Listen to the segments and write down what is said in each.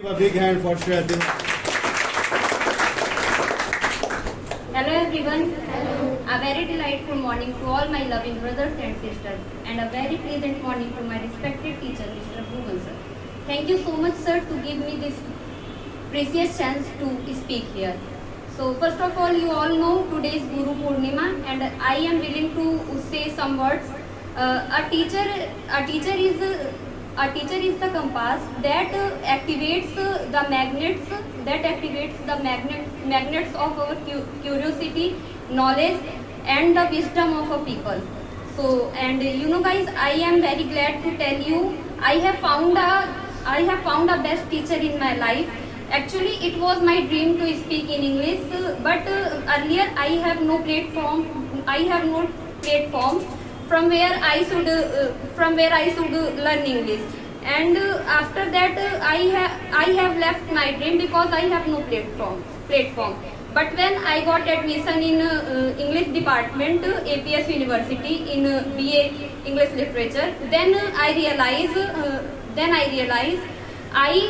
A big hand for Shraddha. Hello everyone. Hello. A very delightful morning to all my loving brothers and sisters, and a very pleasant morning to my respected teacher, Mr. Bhuwan sir. Thank you so much, sir, to give me this precious chance to speak here. So first of all, you all know today is Guru Purnima, and I am willing to say some words. A teacher is the compass that activates the magnets of our curiosity, knowledge, and the wisdom of a people. So, and you know, guys, I am very glad to tell you I have found a best teacher in my life. Actually, it was my dream to speak in English, but earlier I have no platform. From where I should learn English. And after that, I have left my dream because I have no platform. But when I got admission in English department, APS University in BA English Literature, then I realized I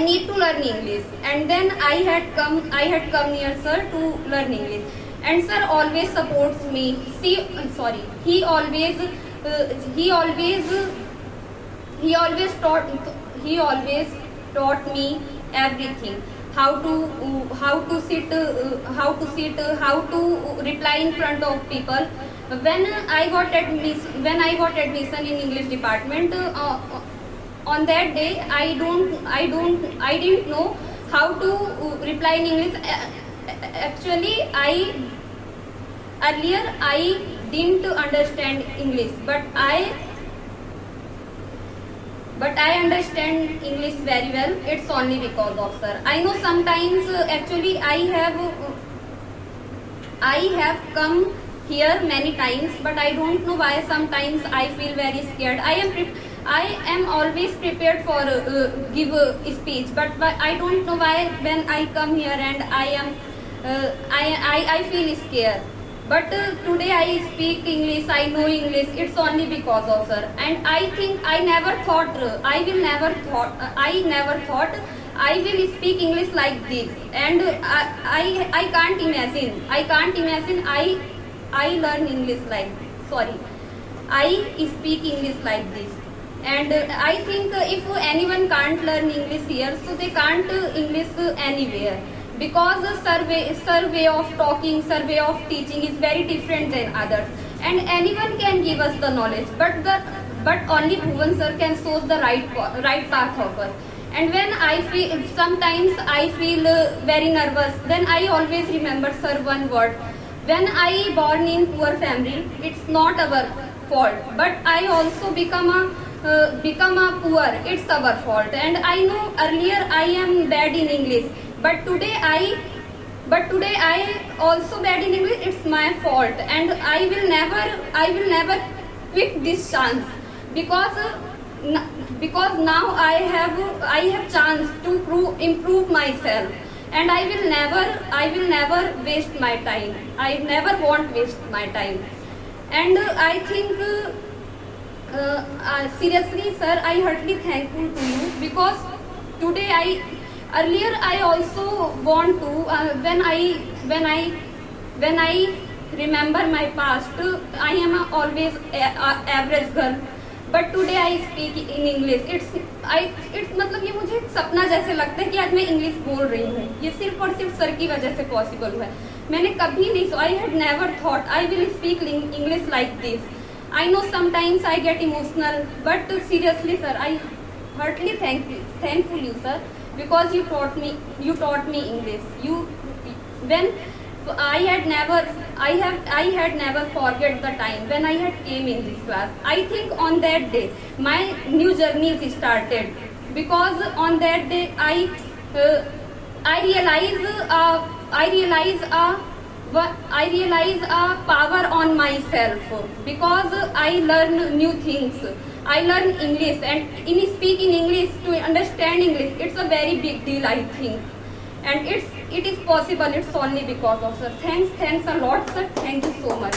need to learn English, and then I had come near sir to learn English, and sir always supports me. He always taught me everything. How to sit, how to reply in front of people. When I got admission in English department, on that day I didn't know how to reply in English. Actually, earlier I didn't understand English, but I understand English very well. It's only because of sir. I know sometimes actually I come here many times, but I don't know why sometimes I feel very scared. I am always prepared for give a speech, but I don't know why when I come here and I feel scared. But today I speak English, I know English. It's only because of sir. And I think I never thought I will speak English like this. And I can't imagine. I learn English I speak English like this. And I think if anyone can't learn English here, so they can't English anywhere, because sir way of talking, sir way of teaching is very different than others, and anyone can give us the knowledge, but only Bhuwan sir can show the right path of us. And when sometimes I feel very nervous, then I always remember sir one word. When I born in poor family, it's not our fault, but I also become a poor, it's our fault. And I know earlier I am bad in English, but today I also bad in English. It's my fault, and I will never quit this chance, because now I have chance to improve myself, and I will never waste my time. I never want waste my time. And I think seriously, sir, I heartily thankful to you, because today earlier I also want to when I remember my past, I am always a average girl, but today I speak in English. It's मतलब ये मुझे एक सपना जैसे लगता है कि आज मैं इंग्लिश बोल रही हूँ. ये सिर्फ और सिर्फ सर की वजह से पॉसिबल हुआ है. मैंने कभी नहीं, I had never thought I will speak English like this. I know sometimes I get emotional, but seriously, sir, I heartily thankful you, sir, because you taught me English. When I had never forget the time when I had came in this class. I think on that day my new journey is started, because on that day I realize a power on myself, because I learn new things. I learn English, and in speaking English, to understand English, it's a very big deal, I think. And it is possible. It's only because of sir. Thanks a lot, sir. Thank you so much.